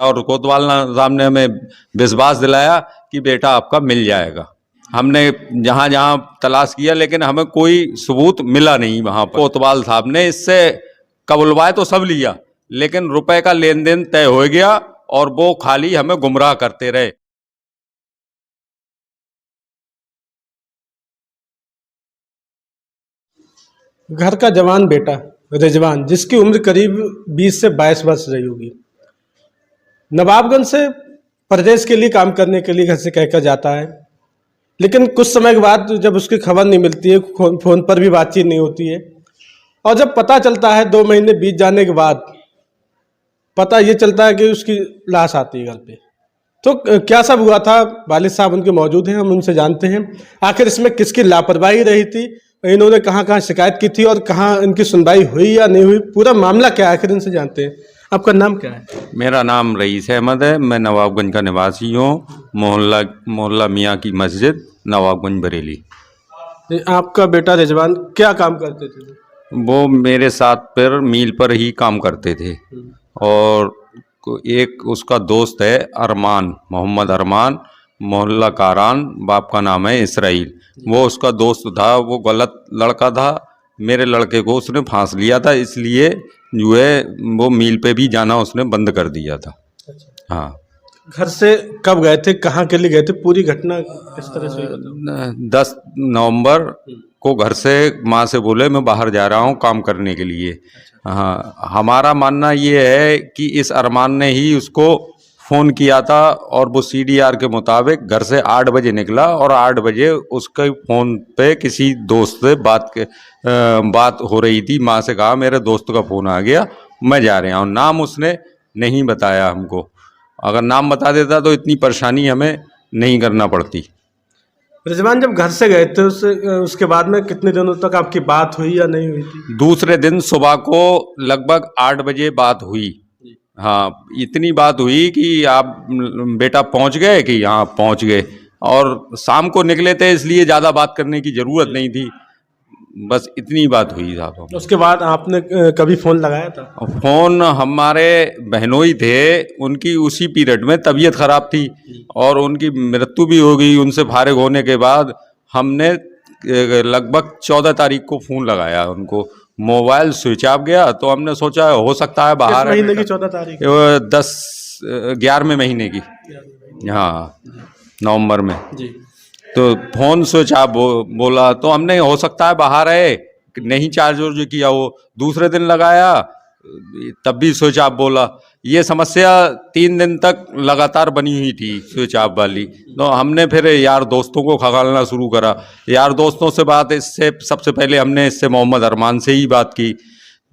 और कोतवाल साहब ने हमें विश्वास दिलाया कि बेटा आपका मिल जाएगा। हमने जहाँ जहाँ तलाश किया लेकिन हमें कोई सबूत मिला नहीं वहाँ पर। कोतवाल साहब ने इससे कबुलवाए तो सब लिया, लेकिन रुपए का लेन देन तय हो गया और वो खाली हमें गुमराह करते रहे। घर का जवान बेटा रिजवान, जिसकी उम्र करीब 20 से 22 वर्ष रही होगी, नवाबगंज से प्रदेश के लिए काम करने के लिए घर से कहकर जाता है। लेकिन कुछ समय के बाद जब उसकी खबर नहीं मिलती है, फोन पर भी बातचीत नहीं होती है, और जब पता चलता है 2 महीने बीत जाने के बाद पता ये चलता है कि उसकी लाश आती है घर पे। तो क्या सब हुआ था? वालिद साहब उनके मौजूद हैं, हम उनसे जानते हैं आखिर इसमें किसकी लापरवाही रही थी, इन्होंने कहाँ कहाँ शिकायत की थी और कहाँ इनकी सुनवाई हुई या नहीं हुई, पूरा मामला क्या है आखिर इनसे जानते हैं। आपका नाम क्या है? मेरा नाम रईस अहमद है, मैं नवाबगंज का निवासी हूँ। मोहल्ला मियाँ की मस्जिद, नवाबगंज बरेली। आपका बेटा रिजवान क्या काम करते थे? वो मेरे साथ पर मील पर ही काम करते थे, और एक उसका दोस्त है अरमान, मोहम्मद अरमान, मोहल्ला कारान, बाप का नाम है इसराइल। वो उसका दोस्त था, वो गलत लड़का था। मेरे लड़के को उसने फांस लिया था, इसलिए जो है वो मील पे भी जाना उसने बंद कर दिया था। हाँ। घर से कब गए थे, कहाँ के लिए गए थे, पूरी घटना किस तरह से हुई? 10 नवंबर को घर से माँ से बोले मैं बाहर जा रहा हूँ काम करने के लिए। हाँ, हमारा मानना ये है कि इस अरमान ने ही उसको फ़ोन किया था, और वो CDR के मुताबिक घर से 8 बजे निकला, और 8 बजे उसके फ़ोन पे किसी दोस्त से बात हो रही थी। माँ से कहा मेरे दोस्त का फ़ोन आ गया, मैं जा रहा हूँ। नाम उसने नहीं बताया हमको, अगर नाम बता देता तो इतनी परेशानी हमें नहीं करना पड़ती। रिजवान जब घर से गए थे उसके बाद में कितने दिनों तक आपकी बात हुई या नहीं हुई थी? दूसरे दिन सुबह को लगभग 8 बजे बात हुई। हाँ, इतनी बात हुई कि आप बेटा पहुंच गए, कि हाँ पहुंच गए, और शाम को निकले थे इसलिए ज़्यादा बात करने की ज़रूरत नहीं थी, बस इतनी बात हुई साहब। उसके बाद आपने कभी फ़ोन लगाया था? फ़ोन हमारे बहनोई थे, उनकी उसी पीरियड में तबीयत ख़राब थी और उनकी मृत्यु भी हो गई। उनसे फारिग होने के बाद हमने लगभग 14 तारीख को फ़ोन लगाया उनको, मोबाइल स्विच ऑफ गया, तो हमने सोचा हो सकता है बाहर। किस महीने की 14 तारीख? 11वें महीने की, हाँ, नवंबर में जी। तो फ़ोन स्विच ऑफ बोला, तो हमने हो सकता है बाहर है, नहीं चार्ज वार्ज किया। वो दूसरे दिन लगाया तब भी स्विच ऑफ बोला। ये समस्या 3 दिन तक लगातार बनी हुई थी स्विच ऑफ वाली। तो हमने फिर यार दोस्तों को खगालना शुरू करा। यार दोस्तों से बात, इससे सबसे पहले हमने इससे मोहम्मद अरमान से ही बात की,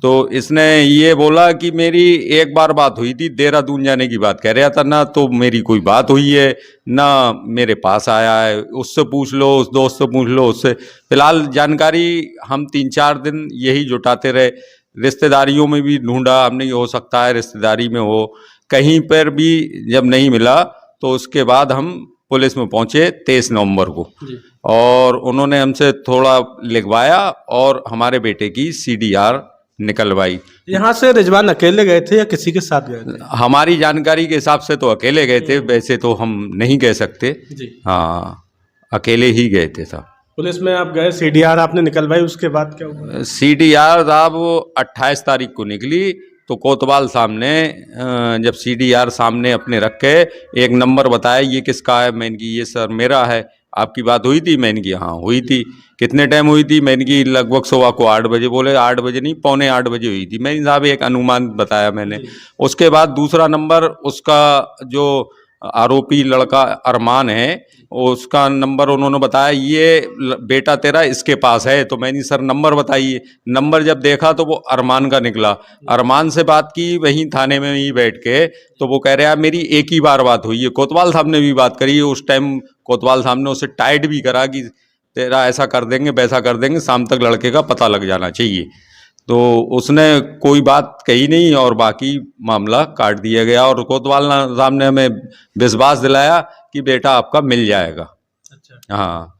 तो इसने ये बोला कि मेरी एक बार बात हुई थी, देहरादून जाने की बात कह रहा था ना, तो मेरी कोई बात हुई है ना मेरे पास आया है, उससे पूछ लो, उस दोस्त से पूछ लो, उससे। फिलहाल जानकारी हम 3-4 दिन यही जुटाते रहे, रिश्तेदारियों में भी ढूंढा हमने, हो सकता है रिश्तेदारी में हो, कहीं पर भी जब नहीं मिला तो उसके बाद हम पुलिस में पहुंचे 23 नवंबर को, और उन्होंने हमसे थोड़ा लिखवाया और हमारे बेटे की CDR निकलवाई। यहाँ से रिजवान अकेले गए थे या किसी के साथ गए थे? हमारी जानकारी के हिसाब से तो अकेले गए थे, वैसे तो हम नहीं कह सकते जी। हाँ, अकेले ही गए थे साहब। पुलिस में आप गए, CDR आपने निकलवाई, उसके बाद क्या हुआ? CDR साहब 28 तारीख को निकली, तो कोतवाल साहब ने जब CDR सामने अपने रख के एक नंबर बताया, ये किसका है? मैंने की ये सर मेरा है। आपकी बात हुई थी? मैंने की हाँ हुई थी। कितने टाइम हुई थी? मैंने की लगभग सुबह को 8 बजे। बोले 8 बजे नहीं, 7:45 बजे हुई थी। मैंने साहब एक अनुमान बताया मैंने। उसके बाद दूसरा नंबर उसका जो आरोपी लड़का अरमान है, उसका नंबर उन्होंने बताया, ये बेटा तेरा इसके पास है। तो मैंने सर नंबर बताइए। नंबर जब देखा तो वो अरमान का निकला। अरमान से बात की वहीं थाने में ही बैठ के, तो वो कह रहा है मेरी एक ही बार बात हुई है। कोतवाल साहब ने भी बात करी है उस टाइम, कोतवाल साहब ने उसे टाइट भी करा कि तेरा ऐसा कर देंगे वैसा कर देंगे, शाम तक लड़के का पता लग जाना चाहिए। तो उसने कोई बात कही नहीं और बाकी मामला काट दिया गया, और कोतवाल साहब ने हमें विश्वास दिलाया कि बेटा आपका मिल जाएगा। अच्छा। हाँ,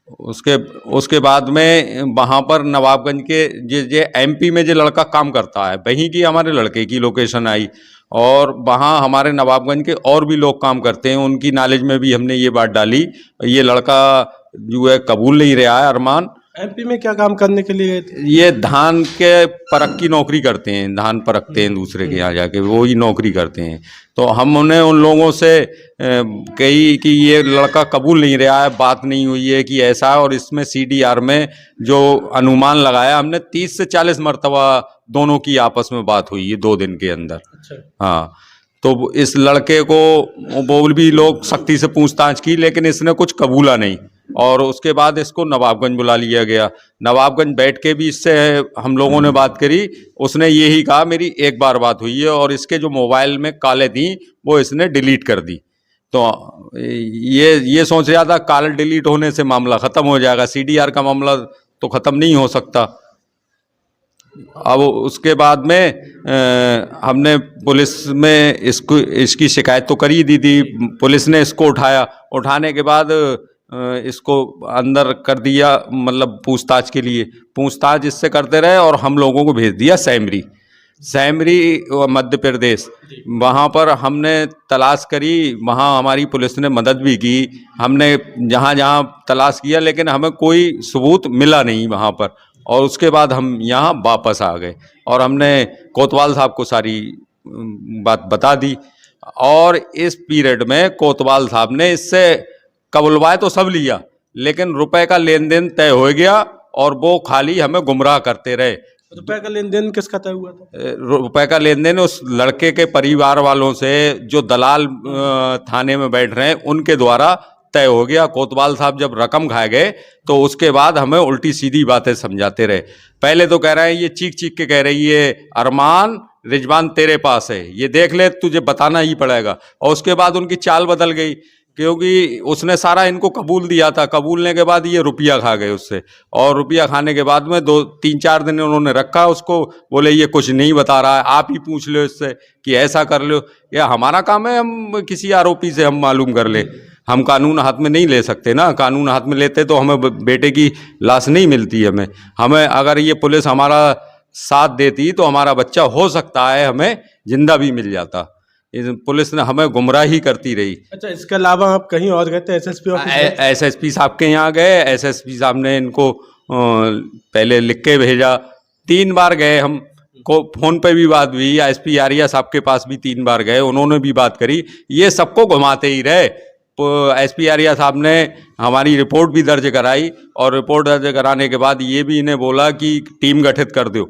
उसके बाद में वहाँ पर नवाबगंज के जे MP में जो लड़का काम करता है, वहीं की हमारे लड़के की लोकेशन आई। और वहाँ हमारे नवाबगंज के और भी लोग काम करते हैं, उनकी नॉलेज में भी हमने ये बात डाली। ये लड़का जो है कबूल नहीं रहा है, अरमान। एमपी में क्या काम करने के लिए गए थे? ये धान के परख की नौकरी करते हैं, धान परखते हैं दूसरे के यहाँ जाके, वो ही नौकरी करते हैं। तो हमने उन लोगों से कही कि ये लड़का कबूल नहीं रहा है, बात नहीं हुई है कि ऐसा है। और इसमें सीडीआर में जो अनुमान लगाया हमने, 30 से 40 मरतबा दोनों की आपस में बात हुई है 2 दिन के अंदर। अच्छा। हाँ, तो इस लड़के को वो भी लोग सख्ती से पूछताछ की, लेकिन इसने कुछ कबूला नहीं। और उसके बाद इसको नवाबगंज बुला लिया गया। नवाबगंज बैठ के भी इससे हम लोगों ने बात करी। उसने यही कहा मेरी एक बार बात हुई है, और इसके जो मोबाइल में कॉलें थी वो इसने डिलीट कर दी। तो ये सोच रहा था कॉल डिलीट होने से मामला ख़त्म हो जाएगा, सीडीआर का मामला तो ख़त्म नहीं हो सकता। अब उसके बाद में हमने पुलिस में इसकी शिकायत तो कर ही दी थी। पुलिस ने इसको उठाया, उठाने के बाद इसको अंदर कर दिया, मतलब पूछताछ के लिए। पूछताछ इससे करते रहे और हम लोगों को भेज दिया सैमरी मध्य प्रदेश। वहाँ पर हमने तलाश करी, वहाँ हमारी पुलिस ने मदद भी की। हमने जहाँ जहाँ तलाश किया, लेकिन हमें कोई सबूत मिला नहीं वहाँ पर। और उसके बाद हम यहाँ वापस आ गए और हमने कोतवाल साहब को सारी बात बता दी। और इस पीरियड में कोतवाल साहब ने इससे कबुलवाए तो सब लिया, लेकिन रुपए का लेन देन तय हो गया और वो खाली हमें गुमराह करते रहे। रुपए का लेन देन किसका तय हुआ था? रुपए का लेन देन उस लड़के के परिवार वालों से, जो दलाल थाने में बैठ रहे हैं उनके द्वारा तय हो गया। कोतवाल साहब जब रकम खा गए तो उसके बाद हमें उल्टी सीधी बातें समझाते रहे। पहले तो कह रहे हैं, ये चीख चीख के कह रही है अरमान रिजवान तेरे पास है, ये देख ले, तुझे बताना ही पड़ेगा। और उसके बाद उनकी चाल बदल गई, क्योंकि उसने सारा इनको कबूल दिया था। कबूलने के बाद ये रुपया खा गए उससे, और रुपया खाने के बाद में 2-3-4 दिन उन्होंने रखा उसको। बोले ये कुछ नहीं बता रहा है, आप ही पूछ लो इससे कि ऐसा कर लो। या हमारा काम है हम किसी आरोपी से हम मालूम कर ले, हम कानून हाथ में नहीं ले सकते ना। कानून हाथ में लेते तो हमें बेटे की लाश नहीं मिलती। हमें अगर ये पुलिस हमारा साथ देती तो हमारा बच्चा हो सकता है हमें जिंदा भी मिल जाता। पुलिस ने हमें गुमराही करती रही। अच्छा, इसके अलावा आप कहीं और गए थे? SSP office? एसएसपी साहब के यहाँ गए। एसएसपी साहब ने इनको पहले लिख के भेजा। 3 बार गए हम को, फोन पे भी बात हुई। एसपी आर्या साहब के पास भी 3 बार गए, उन्होंने भी बात करी। ये सबको घुमाते ही रहे। एसपी आर्या साहब ने हमारी रिपोर्ट भी दर्ज कराई, और रिपोर्ट दर्ज कराने के बाद ये भी इन्हें बोला कि टीम गठित कर दो।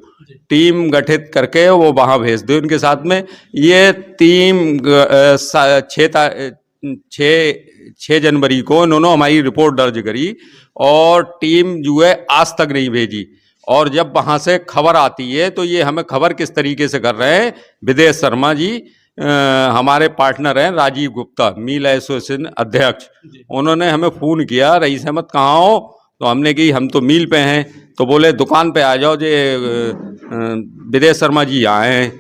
टीम गठित करके वो वहाँ भेज दो इनके साथ में। ये टीम 6 जनवरी को इन्होंने हमारी रिपोर्ट दर्ज करी, और टीम जो है आज तक नहीं भेजी। और जब वहाँ से खबर आती है तो ये हमें खबर किस तरीके से कर रहे हैं, विदेश शर्मा जी हमारे पार्टनर हैं, राजीव गुप्ता मील एसोसिएशन अध्यक्ष, उन्होंने हमें फ़ोन किया, रईस अहमद कहाँ हो? तो हमने की हम तो मील पे हैं। तो बोले दुकान पे आ जाओ, जे विदेश शर्मा जी आए हैं।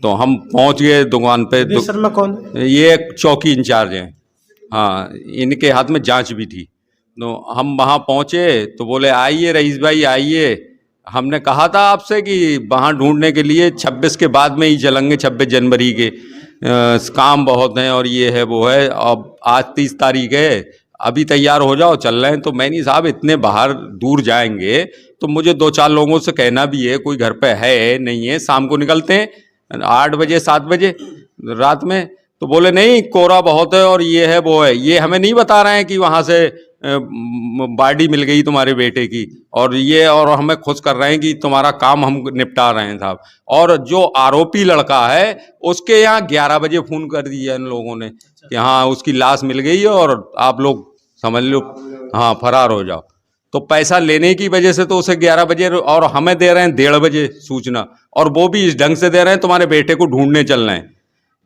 तो हम पहुंच गए दुकान पे। विदेश शर्मा कौन है? ये एक चौकी इंचार्ज हैं। हाँ, इनके हाथ में जांच भी थी। तो हम वहाँ पहुँचे तो बोले आइए रईस भाई आइए, हमने कहा था आपसे कि वहाँ ढूंढने के लिए 26 के बाद में ही चलेंगे, 26 जनवरी के। काम बहुत हैं और ये है वो है। अब आज 30 तारीख है, अभी तैयार हो जाओ, चल रहे हैं। तो मैंने साहब इतने बाहर दूर जाएंगे तो मुझे 2-4 लोगों से कहना भी है, कोई घर पे है नहीं है। शाम को निकलते हैं 8 बजे 7 बजे रात में। तो बोले नहीं, कोहरा बहुत है और ये है वो है। ये हमें नहीं बता रहे हैं कि वहाँ से बॉडी मिल गई तुम्हारे बेटे की, और ये और हमें खुश कर रहे हैं कि तुम्हारा काम हम निपटा रहे हैं साहब। और जो आरोपी लड़का है उसके यहाँ 11 बजे फ़ोन कर दिया इन लोगों ने कि हाँ उसकी लाश मिल गई है और आप लोग समझ लो हाँ फरार हो जाओ। तो पैसा लेने की वजह से तो उसे 11 बजे, और हमें दे रहे हैं 1:30 बजे सूचना, और वो भी इस ढंग से दे रहे हैं तुम्हारे बेटे को ढूंढने चल रहे हैं।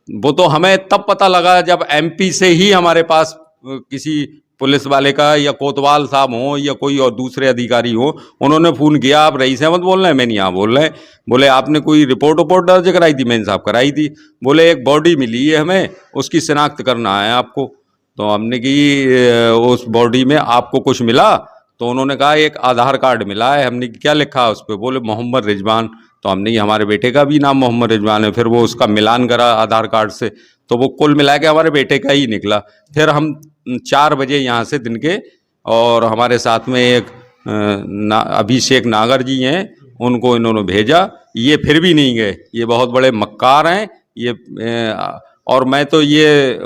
वो तो हमें तब पता लगा जब एमपी से ही हमारे पास किसी पुलिस वाले का, या कोतवाल साहब हो या कोई और दूसरे अधिकारी हो, उन्होंने फ़ोन किया आप रईस अहमद बोल रहे हैं? मैंने यहाँ बोल रहे हैं। बोले आपने कोई रिपोर्ट दर्ज कराई थी? मैंने साहब कराई थी। बोले एक बॉडी मिली है हमें, उसकी शिनाख्त करना है आपको। तो हमने कि उस बॉडी में आपको कुछ मिला? तो उन्होंने कहा एक आधार कार्ड मिला है। हमने क्या लिखा है उस पर? बोले मोहम्मद रिजवान तो हमने ये हमारे बेटे का भी नाम मोहम्मद रिजवान है, फिर वो उसका मिलान करा आधार कार्ड से, तो वो कुल मिला के हमारे बेटे का ही निकला। फिर हम 4 बजे यहाँ से दिन के, और हमारे साथ में एक अभिषेक नागर जी हैं, उनको इन्होंने भेजा, ये फिर भी नहीं गए। ये बहुत बड़े मक्कार हैं ये, और मैं तो ये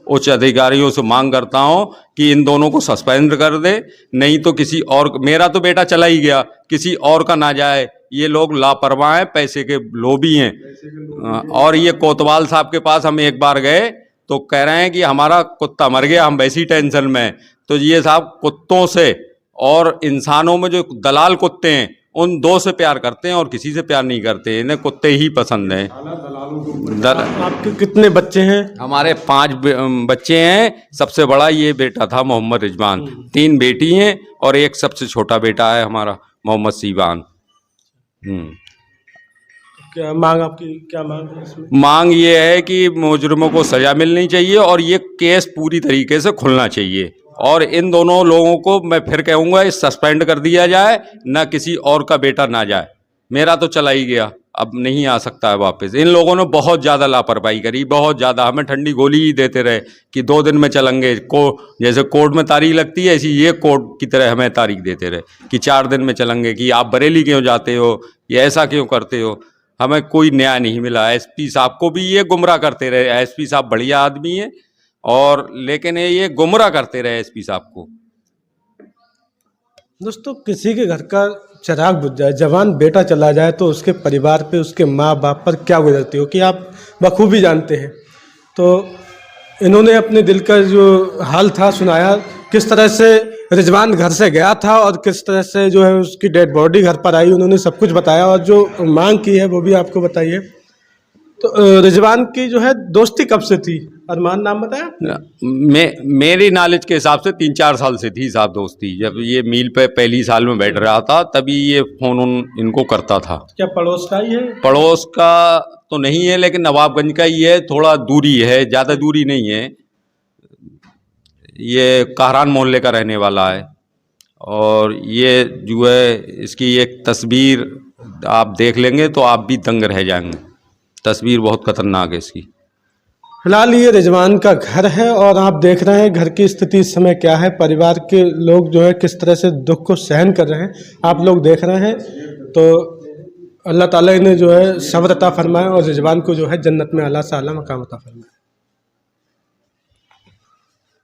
उच्च अधिकारियों से मांग करता हूं कि इन दोनों को सस्पेंड कर दे, नहीं तो किसी और, मेरा तो बेटा चला ही गया, किसी और का ना जाए। ये लोग लापरवाह हैं, पैसे के लोभी हैं। और ये कोतवाल साहब के पास हम एक बार गए तो कह रहे हैं कि हमारा कुत्ता मर गया, हम वैसी टेंशन में हैं। तो ये साहब कुत्तों से और इंसानों में जो दलाल कुत्ते हैं उन दो से प्यार करते हैं और किसी से प्यार नहीं करते, इन्हें कुत्ते ही पसंद हैं। आपके कितने बच्चे हैं? हमारे 5 बच्चे हैं। सबसे बड़ा ये बेटा था मोहम्मद रिजवान, 3 बेटी हैं और एक सबसे छोटा बेटा है हमारा मोहम्मद सीबान। क्या मांग आपकी, क्या मांग है इसमें? मांग ये है कि मुजरिमों को सजा मिलनी चाहिए और ये केस पूरी तरीके से खुलना चाहिए, और इन दोनों लोगों को मैं फिर कहूँगा इस सस्पेंड कर दिया जाए, ना किसी और का बेटा ना जाए। मेरा तो चला ही गया, अब नहीं आ सकता है वापस। इन लोगों ने बहुत ज़्यादा लापरवाही करी, बहुत ज़्यादा। हमें ठंडी गोली ही देते रहे कि 2 दिन में चलेंगे, जैसे कोर्ट में तारीख लगती है ऐसी ये कोर्ट की तरह हमें तारीख देते रहे कि 4 दिन में चलेंगे, कि आप बरेली क्यों जाते हो, ये ऐसा क्यों करते हो। हमें कोई न्याय नहीं मिला। एसपी साहब को भी ये गुमराह करते रहे। एसपी साहब बढ़िया आदमी है, और लेकिन ये गुमराह करते रहे एसपी साहब को। दोस्तों, किसी के घर का चिराग बुझ जाए, जवान बेटा चला जाए, तो उसके परिवार पे, उसके माँ बाप पर क्या गुजरती हो कि आप बखूबी जानते हैं। तो इन्होंने अपने दिल का जो हाल था सुनाया, किस तरह से रिजवान घर से गया था और किस तरह से जो है उसकी डेड बॉडी घर पर आई, उन्होंने सब कुछ बताया और जो मांग की है वो भी आपको बताइए। तो रिजवान की जो है दोस्ती कब से थी? अरमान नाम बताया? मेरी नॉलेज के हिसाब से 3-4 साल से थी साहब दोस्ती। जब ये मील पे पहली साल में बैठ रहा था तभी ये फोन इनको करता था। क्या पड़ोस का ही है? पड़ोस का तो नहीं है, लेकिन नवाबगंज का ही है, थोड़ा दूरी है, ज़्यादा दूरी नहीं है। ये कहरान मोहल्ले का रहने वाला है, और ये जो है इसकी एक तस्वीर आप देख लेंगे तो आप भी दंग रह जाएंगे। तस्वीर बहुत खतरनाक है इसकी। फिलहाल ये रिजवान का घर है और आप देख रहे हैं घर की स्थिति इस समय क्या है। परिवार के लोग जो है किस तरह से दुख को सहन कर रहे हैं, आप लोग देख रहे हैं। तो अल्लाह ताला ने जो है सब्र अता फरमाए और रिजवान को जो है जन्नत में आला सा आला मकाम अता फरमाए।